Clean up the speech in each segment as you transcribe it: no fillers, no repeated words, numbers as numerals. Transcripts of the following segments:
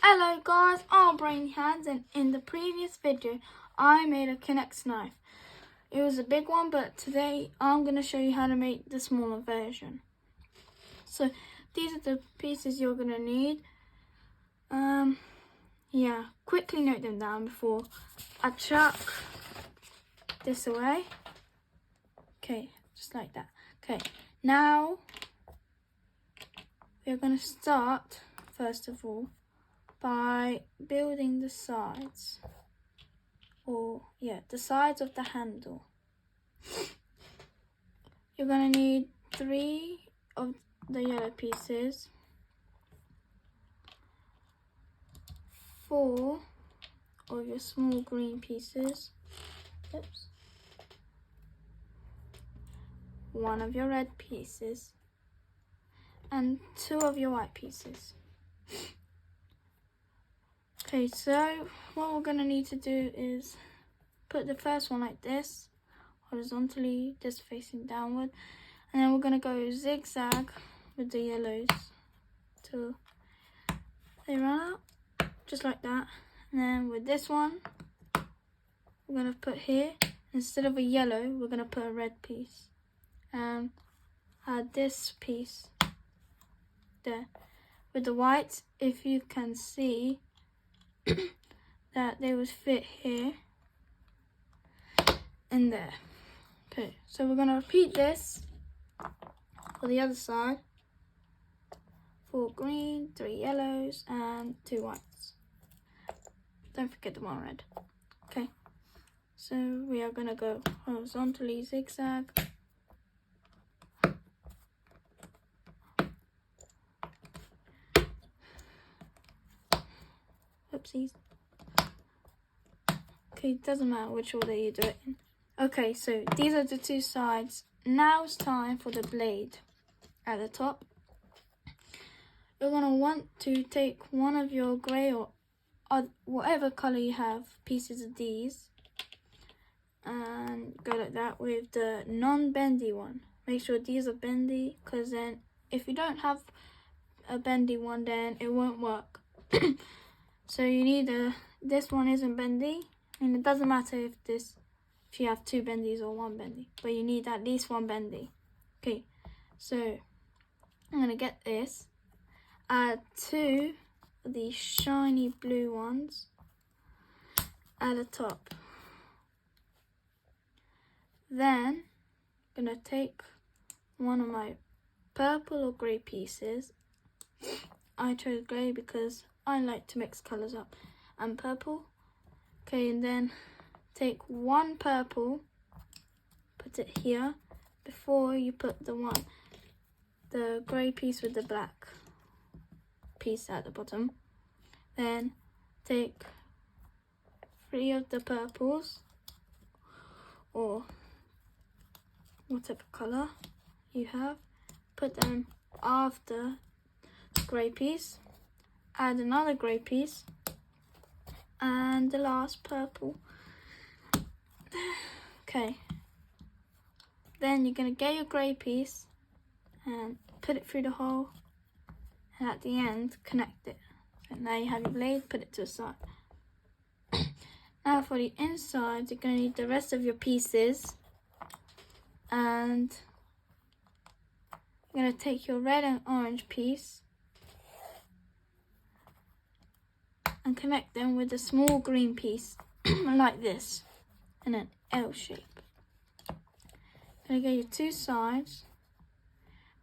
Hello guys, I'm Brainy Hands, and in the previous video I made a K'NEX knife. It was a big one, but today I'm going to show you how to make the smaller version. So these are the pieces you're going to need. Quickly note them down before I chuck this away. Okay, just like that. Okay, now we're going to start first of all by building the sides, the sides of the handle. You're going to need 3 of the yellow pieces, 4 of your small green pieces, 1 of your red pieces, and 2 of your white pieces. Okay, so what we're going to need to do is put the first one like this, horizontally, just facing downward, and then we're going to go zigzag with the yellows till they run out, just like that. And then with this one, we're going to put here, instead of a yellow, we're going to put a red piece, and add this piece there. With the whites, if you can see that they would fit here and there. Okay, so we're going to repeat this for the other side. 4 green, 3 yellows, and 2 whites. Don't forget the 1 red. Okay, so we are going to go horizontally zigzag. Oopsies. Okay, it doesn't matter which order you do it in. Okay, so these are the 2 sides. Now it's time for the blade at the top. You're going to want to take one of your grey or whatever colour you have, pieces of these, and go like that with the non-bendy one. Make sure these are bendy, because then if you don't have a bendy one, then it won't work. So you need this one isn't bendy, and it doesn't matter if you have 2 bendies or 1 bendy, but you need at least 1 bendy. Okay, so I'm gonna get this, add 2 of these shiny blue ones at the top. Then I'm gonna take one of my purple or grey pieces. I chose grey because I like to mix colours up, and purple. Okay, and then take 1 purple, put it here before you put the grey piece with the black piece at the bottom. Then take 3 of the purples, or whatever colour you have, put them after the grey piece, add another grey piece, and the last purple. Okay, then you're going to get your grey piece and put it through the hole, and at the end connect it. And now you have your blade, put it to the side. Now for the inside, you're going to need the rest of your pieces, and you're going to take your red and orange piece and connect them with a small green piece like this, in an L shape. You're going to get your 2 sides,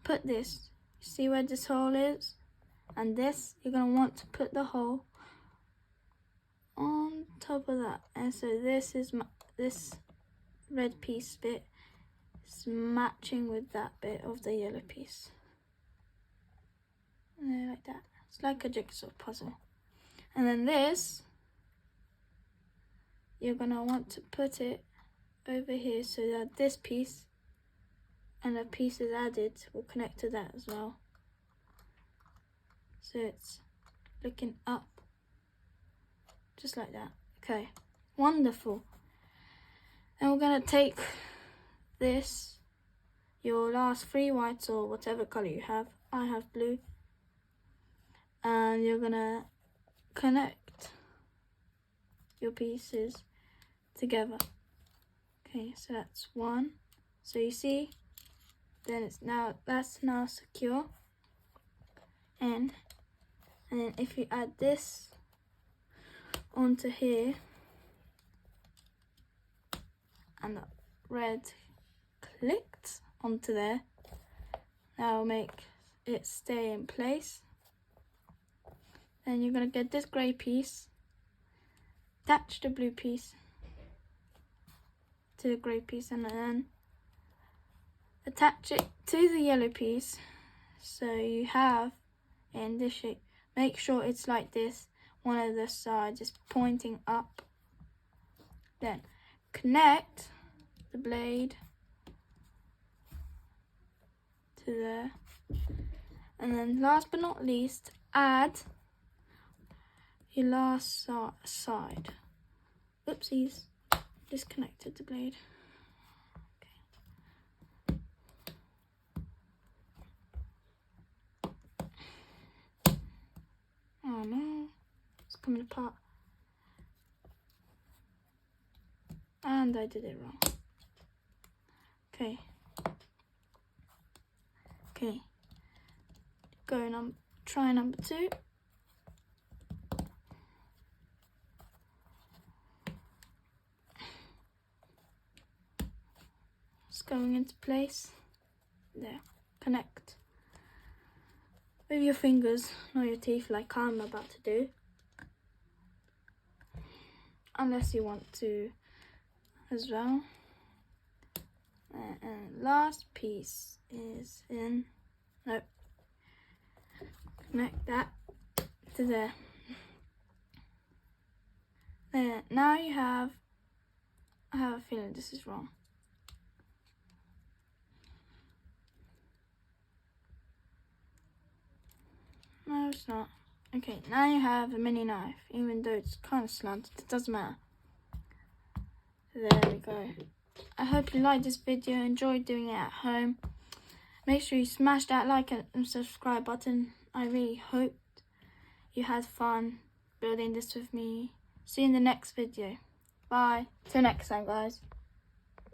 put this, see where this hole is, and this, you're going to want to put the hole on top of that. And so this red piece bit is matching with that bit of the yellow piece. And like that. It's like a jigsaw puzzle. And then this, you're going to want to put it over here so that this piece and the pieces added will connect to that as well. So it's looking up, just like that. Okay, wonderful. And we're going to take this, your last 3 whites or whatever colour you have. I have blue. And you're going to connect your pieces together. Okay, so that's one. So you see, then that's now secure. And then if you add this onto here and the red clicked onto there, that will make it stay in place. Then you're going to get this grey piece, attach the blue piece to the grey piece, and then attach it to the yellow piece. So you have in this shape. Make sure it's like this, one of the sides is pointing up. Then connect the blade to there. And then last but not least, add your last side. Oopsies, disconnected the blade. Oh no, it's coming apart. And I did it wrong. Okay. Try number 2. It's going into place. There. Connect. With your fingers, not your teeth like I'm about to do. Unless you want to as well. And last piece is in, no, connect that to there. There, now you have, I have a feeling this is wrong. No, it's not. Okay, now you have a mini knife, even though it's kind of slanted, it doesn't matter. There we go. I hope you liked this video, enjoyed doing it at home. Make sure you smash that like and subscribe button. I really hope you had fun building this with me. See you in the next video. Bye. Till next time, guys.